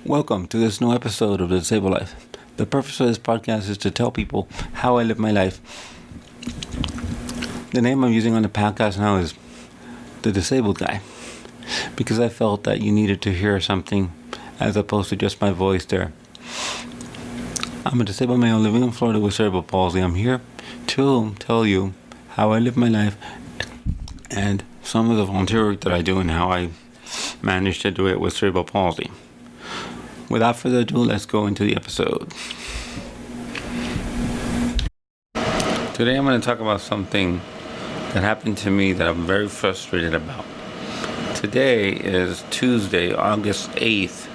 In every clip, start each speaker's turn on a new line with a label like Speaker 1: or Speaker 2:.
Speaker 1: Welcome to this new episode of The Disabled Life. The purpose of this podcast is to tell people how I live my life. The name I'm using on the podcast now is The Disabled Guy, because I felt that you needed to hear something as opposed to just my voice there. I'm a disabled male living in Florida with cerebral palsy. I'm here to tell you how I live my life and some of the volunteer work that I do and how I managed to do it with cerebral palsy. Without further ado, let's go into the episode. Today I'm going to talk about something that happened to me that I'm very frustrated about. Today is Tuesday, August 8th,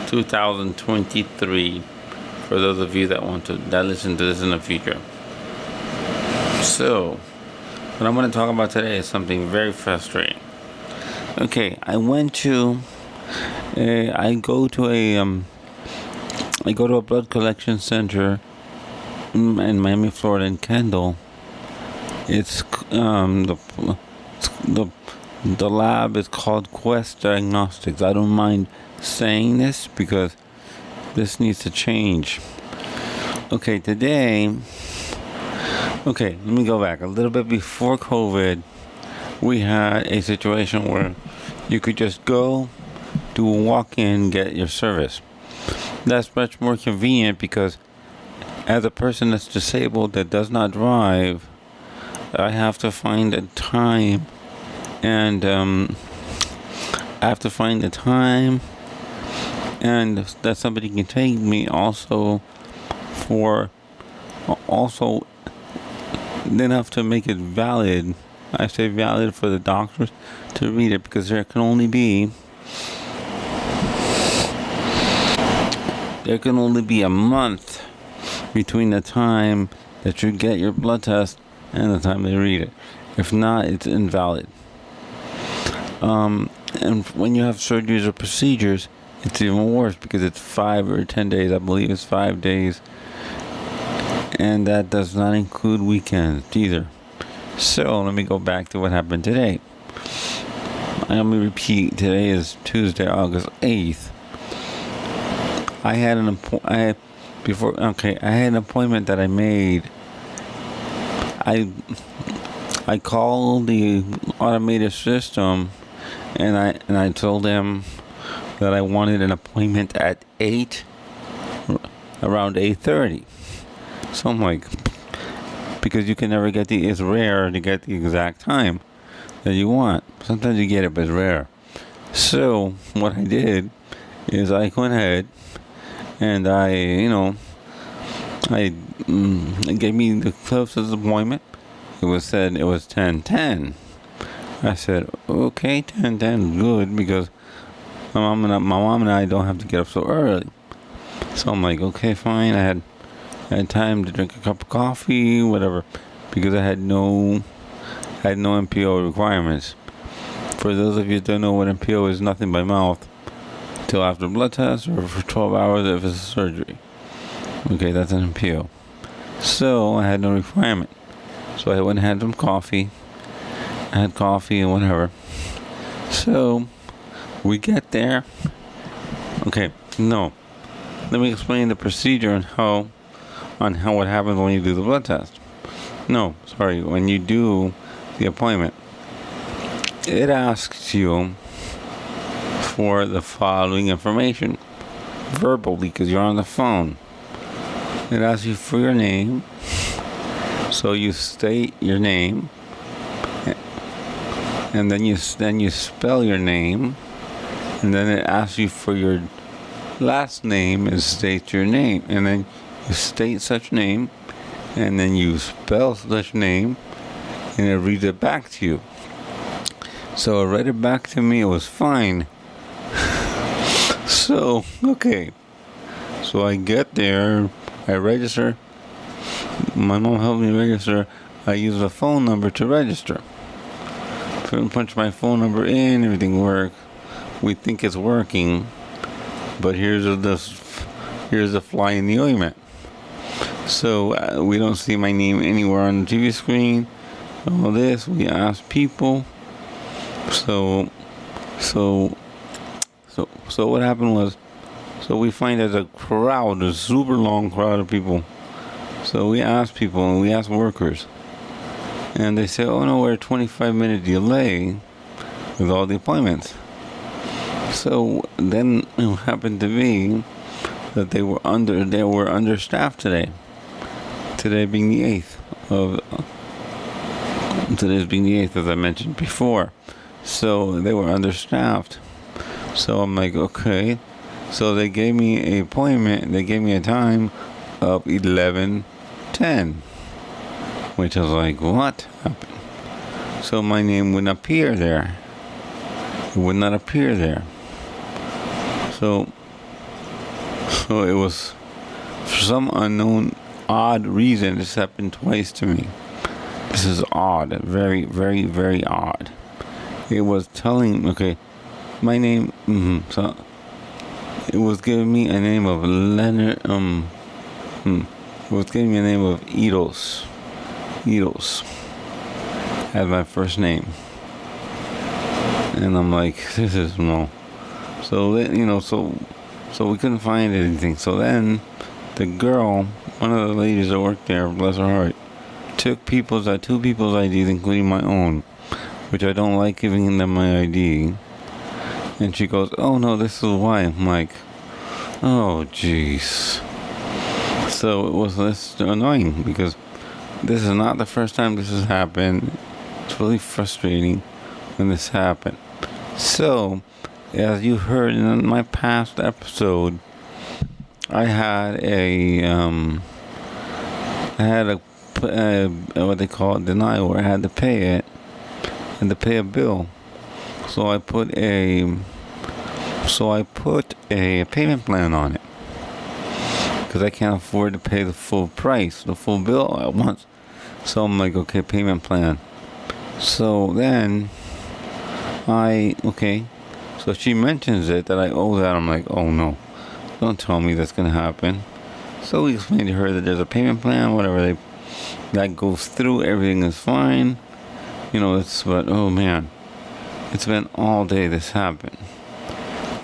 Speaker 1: 2023, for those of you that listen to this in the future. So, what I'm going to talk about today is something very frustrating. Okay, I go to a blood collection center in Miami, Florida, in Kendall. It's the lab is called Quest Diagnostics. I don't mind saying this because this needs to change. Okay, let me go back a little bit. Before COVID, we had a situation where you could just go do a walk-in, get your service. That's much more convenient because as a person that's disabled that does not drive, I have to find a time and that somebody can take me also then have to make it valid. I say valid for the doctors to read it, because there can only be a month between the time that you get your blood test and the time they read it. If not, it's invalid. And when you have surgeries or procedures, it's even worse because it's 5 or 10 days. I believe it's 5 days. And that does not include weekends either. So let me go back to what happened today. Let me repeat. Today is Tuesday, August 8th. I had an appointment that I made. I called the automated system and I told them that I wanted an appointment at around 8:30. So I'm like, because you can never it's rare to get the exact time that you want. Sometimes you get it, but it's rare. So what I did is I went ahead and I gave me the closest appointment. It was 10:10. I said, okay, 10:10, good, because my mom and I don't have to get up so early. So I'm like, okay, fine. I had time to drink a cup of coffee, whatever, because I had no NPO requirements. For those of you that don't know what NPO is, nothing by mouth till after blood test or for 12 hours if it's a surgery. Okay, that's an NPO. So I had no requirement. So I went and had some coffee. I had coffee and whatever. So we get there. Okay, no. Let me explain the procedure on how what happens when you do the blood test. When you do the appointment, it asks you for the following information verbally, because you're on the phone. It asks you for your name, so you state your name, and then you spell your name, and then it asks you for your last name and state your name, and then you state such name, and then you spell such name, and it reads it back to you. So it read it back to me. It was fine. So I get there, I register. My mom helped me register. I use a phone number to register. Punch my phone number in, everything works. We think it's working, but here's the fly in the ointment. So we don't see my name anywhere on the TV screen. All this, we ask people. So what happened was, So we find there's a crowd, a super long crowd of people. So we ask people and we ask workers. And they say, oh no, we're a 25-minute delay with all the appointments. So then it happened to be that they were understaffed today. Today being the 8th today's being the 8th, as I mentioned before. So they were understaffed. So I'm like, okay. So they gave me an appointment. They gave me a time of 11:10, which I was like, what happened? So my name wouldn't appear there. It would not appear there. So it was, for some unknown, odd reason, this happened twice to me. This is odd. Very, very, very odd. It was telling, okay, my name, so it was giving me a name of Leonard, it was giving me a name of Eidos as my first name. And I'm like, this is no. So, so we couldn't find anything. So then the girl, one of the ladies that worked there, bless her heart, took two people's IDs, including my own, which I don't like giving them my ID. And she goes, oh no, this is why. I'm like, oh jeez. So it was this annoying because this is not the first time this has happened. It's really frustrating when this happened. So, as you heard in my past episode, I had what they call it, denial, where I had to pay it and to pay a bill. So I put a payment plan on it because I can't afford to pay the full price, the full bill at once. So I'm like, okay, payment plan. So then so she mentions it that I owe that. I'm like, oh no, don't tell me that's gonna happen. So we explained to her that there's a payment plan, whatever that goes through, everything is fine. But oh man, it's been all day this happened.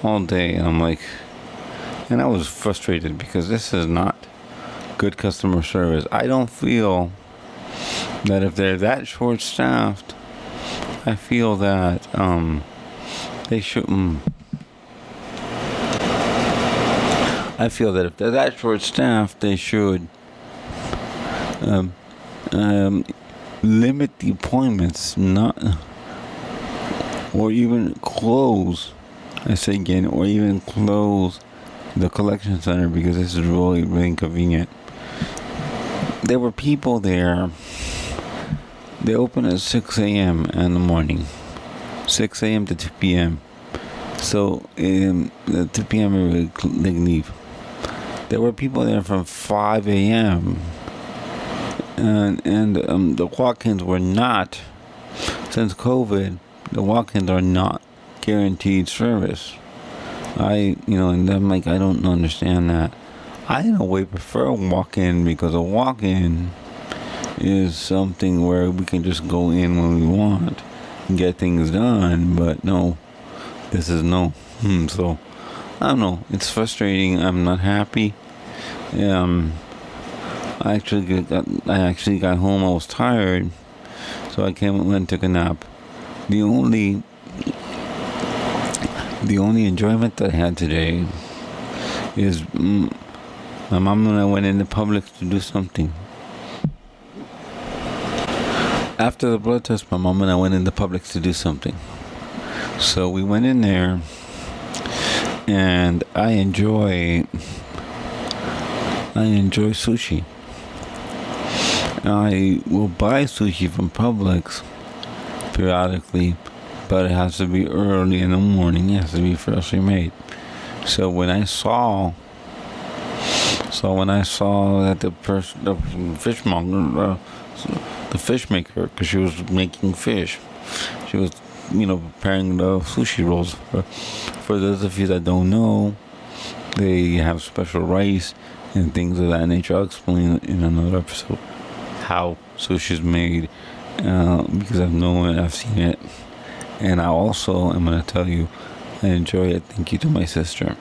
Speaker 1: All day, and I'm like, and I was frustrated because this is not good customer service. I don't feel that if they're that short-staffed, I feel that they should. I feel that if they're that short-staffed, they should limit the appointments, or even close. I say again, or even close the collection center because this is really, really inconvenient. There were people there. They open at 6 a.m. in the morning, 6 a.m. to 2 p.m. So at 2 p.m. they leave. There were people there from 5 a.m. and the walk-ins were not, since COVID, the walk-ins are not guaranteed service. And I'm like, I don't understand that. I in a way prefer a walk-in because a walk-in is something where we can just go in when we want and get things done. But no, this is no. So I don't know. It's frustrating. I'm not happy. I actually got home. I was tired, so I came and went and took a nap. The only enjoyment that I had today is my mom and I went into Publix to do something. After the blood test, my mom and I went into Publix to do something. So we went in there, and I enjoy sushi. I will buy sushi from Publix periodically, but it has to be early in the morning. It has to be freshly made. So when I saw that the fishmonger, the fish maker, because she was making fish, she was preparing the sushi rolls. For those of you that don't know, they have special rice and things of that nature. I'll explain in another episode how sushi is made, because I've known it, I've seen it, and I also am going to tell you I enjoy it. Thank you to my sister.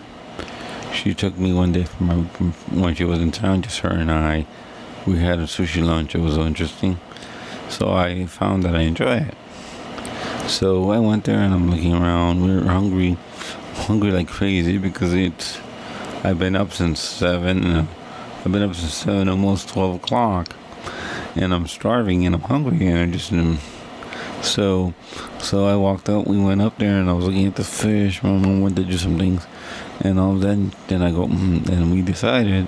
Speaker 1: she took me one day from when she was in town, just her and I. We had a sushi lunch. It was so interesting. So I found that I enjoy it. So I went there and I'm looking around. We were hungry like crazy because I've been up since 7. I've been up since 7, almost 12 o'clock, and I'm starving and I'm hungry and I just so I walked up. We went up there and I was looking at the fish. My mom went to do some things, and all then I go and we decided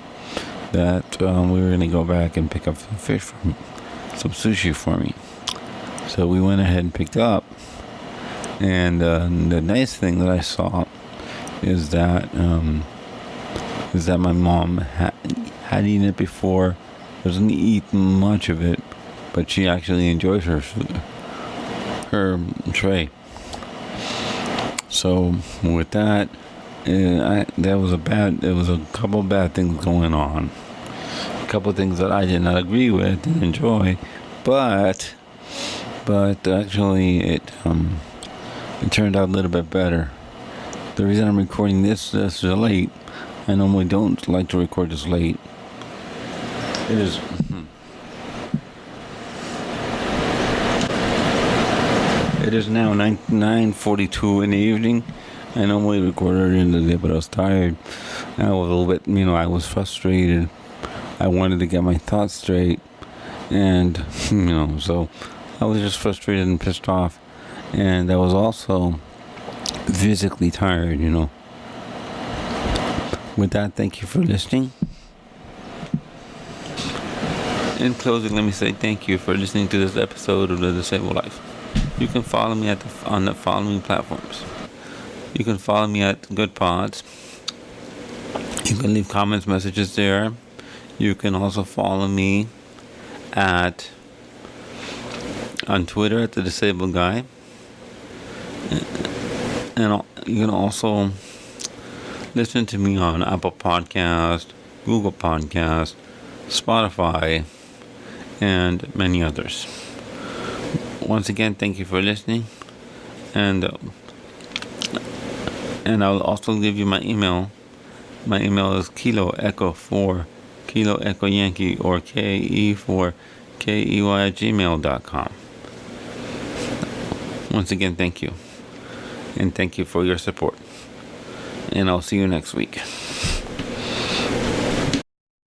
Speaker 1: that we were gonna go back and pick up some fish for me, some sushi for me. So we went ahead and picked up. And the nice thing that I saw is that my mom had eaten it before. Doesn't eat much of it, but she actually enjoys her tray. So with that, there was a couple of bad things going on. A couple of things that I did not agree with and enjoy, but actually it turned out a little bit better. The reason I'm recording this late, I normally don't like to record this late. It is now 9:42 in the evening. I normally record earlier in the day, but I was tired. I was a little bit, I was frustrated. I wanted to get my thoughts straight, and so I was just frustrated and pissed off, and I was also physically tired. With that, thank you for listening. In closing, let me say thank you for listening to this episode of The Disabled Life. You can follow me on the following platforms. You can follow me at Good Pods. You can leave comments, messages there. You can also follow me on Twitter at The Disabled Guy. And you can also listen to me on Apple Podcast, Google Podcast, Spotify, and many others. Once again, thank you for listening, and I'll also give you my email. My email is Kilo Echo 4 Kilo Echo Yankee, or KE4KEY@gmail.com. Once again, thank you, and thank you for your support, and I'll see you next week.